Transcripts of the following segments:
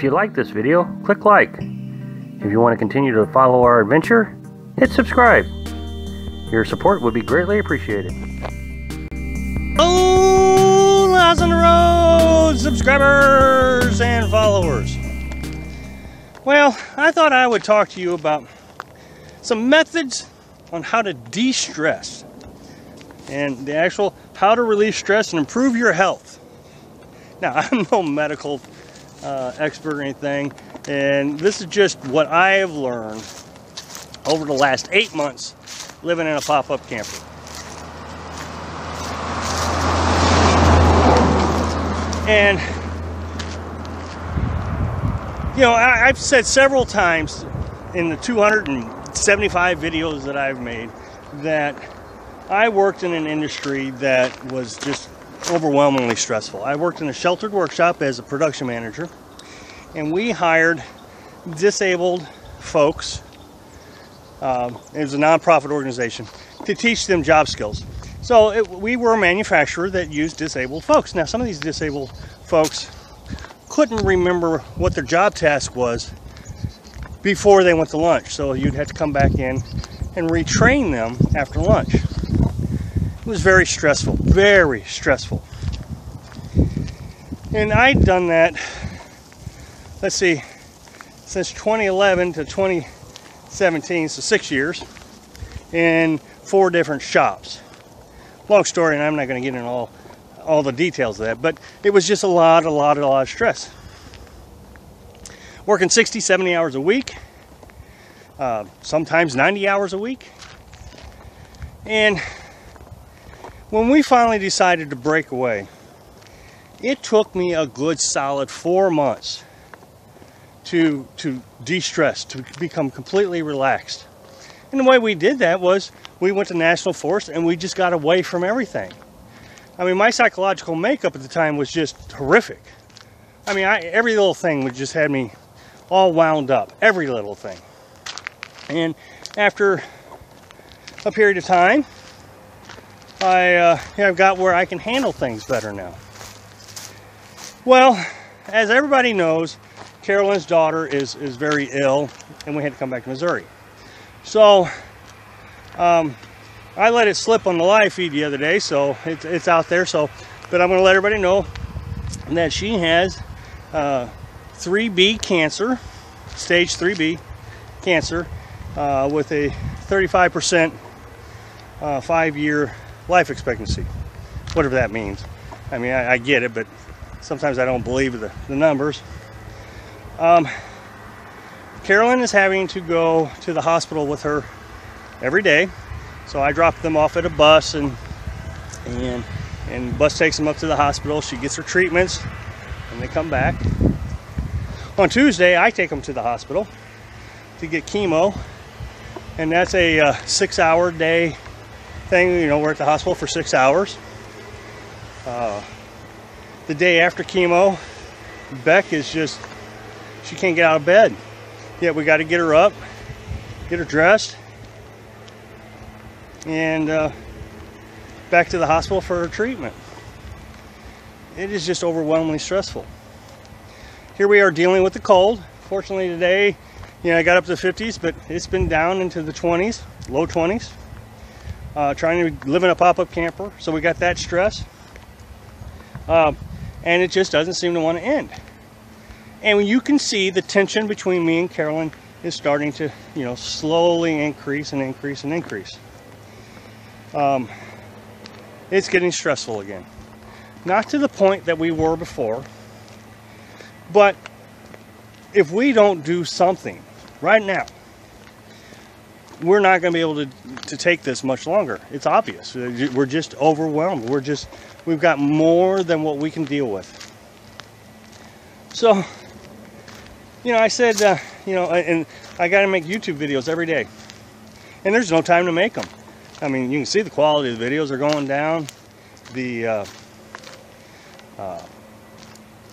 If you like this video, click like. If you want to continue to follow our adventure, hit subscribe. Your support would be greatly appreciated. Oh, Lost on the Road subscribers and followers. Well, I thought I would talk to you about some methods on how to de-stress and the actual how to relieve stress and improve your health. Now, I'm no medical expert or anything, and this is just what I have learned over the last 8 months living in a pop-up camper. And you know, I've said several times in the 275 videos that I've made that I worked in an industry that was just overwhelmingly stressful. I worked in a sheltered workshop as a production manager, and we hired disabled folks. It was a non-profit organization to teach them job skills. So we were a manufacturer that used disabled folks. Now, some of these disabled folks couldn't remember what their job task was before they went to lunch. So you'd have to come back in and retrain them after lunch. It was very stressful, very stressful. And I'd done that, let's see, since 2011 to 2017, so 6 years, in 4 different shops. Long story, and I'm not going to get into all the details of that, but it was just a lot of stress. Working 60, 70 hours a week, sometimes 90 hours a week. And when we finally decided to break away, it took me a good solid 4 months to de-stress, to become completely relaxed. And the way we did that was we went to National Forest and we just got away from everything. I mean, my psychological makeup at the time was just horrific. I mean, every little thing would just had me all wound up, every little thing. And after a period of time, I've got where I can handle things better now. Well, as everybody knows, Carolyn's daughter is very ill, and we had to come back to Missouri. So, I let it slip on the live feed the other day, so it's out there. So, but I'm going to let everybody know that she has 3B cancer, stage 3B cancer, with a 35% 5-year life expectancy, whatever that means. I mean, I get it, but sometimes I don't believe the numbers. Carolyn is having to go to the hospital with her every day. So I drop them off at a bus, and the bus takes them up to the hospital. She gets her treatments, and they come back. On Tuesday, I take them to the hospital to get chemo, and that's a 6-hour day thing. You know, we're at the hospital for 6 hours. The day after chemo, Beck is just, she can't get out of bed. Yet we got to get her up, get her dressed, and back to the hospital for her treatment. It is just overwhelmingly stressful. Here we are dealing with the cold. Fortunately today, you know, I got up to the 50s, but it's been down into the 20s, low 20s. Trying to live in a pop-up camper, so we got that stress. And it just doesn't seem to want to end. And when you can see the tension between me and Carolyn is starting to, you know, slowly increase and increase and increase. It's getting stressful again. Not to the point that we were before, but if we don't do something right now, we're not going to be able to take this much longer. It's obvious. We're just overwhelmed. We've got more than what we can deal with. So, you know, I said, you know, and I got to make YouTube videos every day, and there's no time to make them. I mean, you can see the quality of the videos are going down. You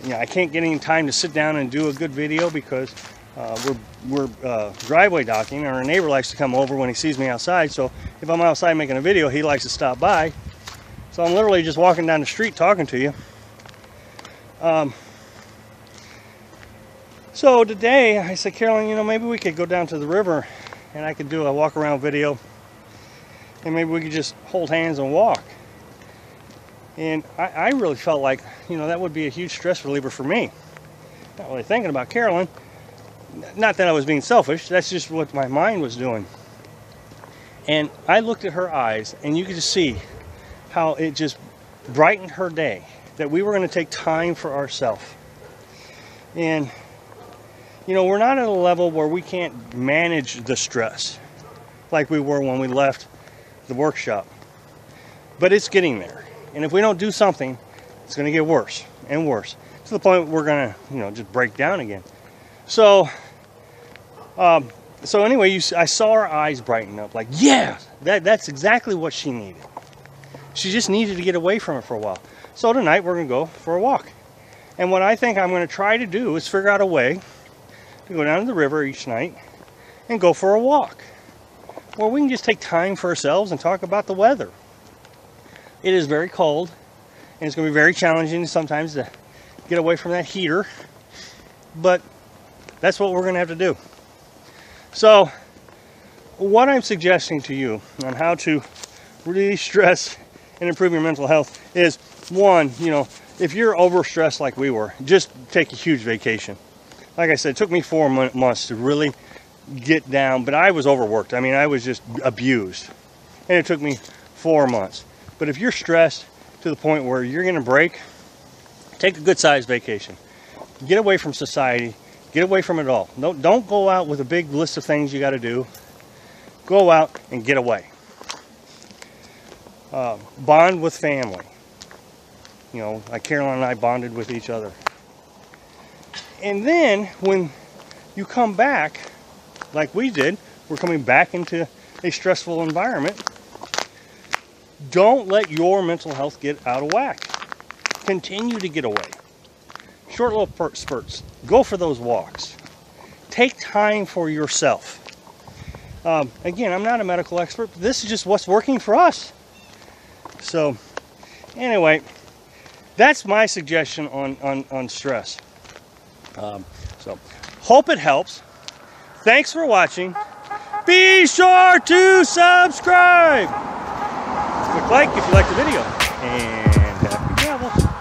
know, I can't get any time to sit down and do a good video because we're driveway docking, and our neighbor likes to come over when he sees me outside. So if I'm outside making a video, he likes to stop by. So I'm literally just walking down the street talking to you. So today I said, Carolyn, you know, maybe we could go down to the river and I could do a walk around video, and maybe we could just hold hands and walk. And I really felt like, you know, that would be a huge stress reliever for me. Not really thinking about Carolyn. Not that I was being selfish, that's just what my mind was doing. And I looked at her eyes, and you could just see how it just brightened her day, that we were going to take time for ourselves. And, you know, we're not at a level where we can't manage the stress like we were when we left the workshop. But it's getting there. And if we don't do something, it's going to get worse and worse, to the point we're going to, you know, just break down again. So anyway, I saw her eyes brighten up, like, yeah, that's exactly what she needed. She just needed to get away from it for a while. So tonight we're going to go for a walk. And what I think I'm going to try to do is figure out a way to go down to the river each night and go for a walk, where we can just take time for ourselves and talk about the weather. It is very cold, and it's going to be very challenging sometimes to get away from that heater, but that's what we're going to have to do. So what I'm suggesting to you on how to really stress and improve your mental health is, one, you know, if you're overstressed like we were, just take a huge vacation. Like I said, it took me 4 months to really get down, but I was overworked. I mean, I was just abused, and it took me 4 months. But if you're stressed to the point where you're going to break, take a good sized vacation. Get away from society. Get away from it all. Don't go out with a big list of things you got to do. Go out and get away. Bond with family. You know, like Carolyn and I bonded with each other. And then when you come back, like we did, we're coming back into a stressful environment. Don't let your mental health get out of whack. Continue to get away. Short little spurts. Go for those walks. Take time for yourself. Again, I'm not a medical expert, but this is just what's working for us. So, anyway, that's my suggestion on stress. So, hope it helps. Thanks for watching. Be sure to subscribe. Click like if you like the video. And happy travels.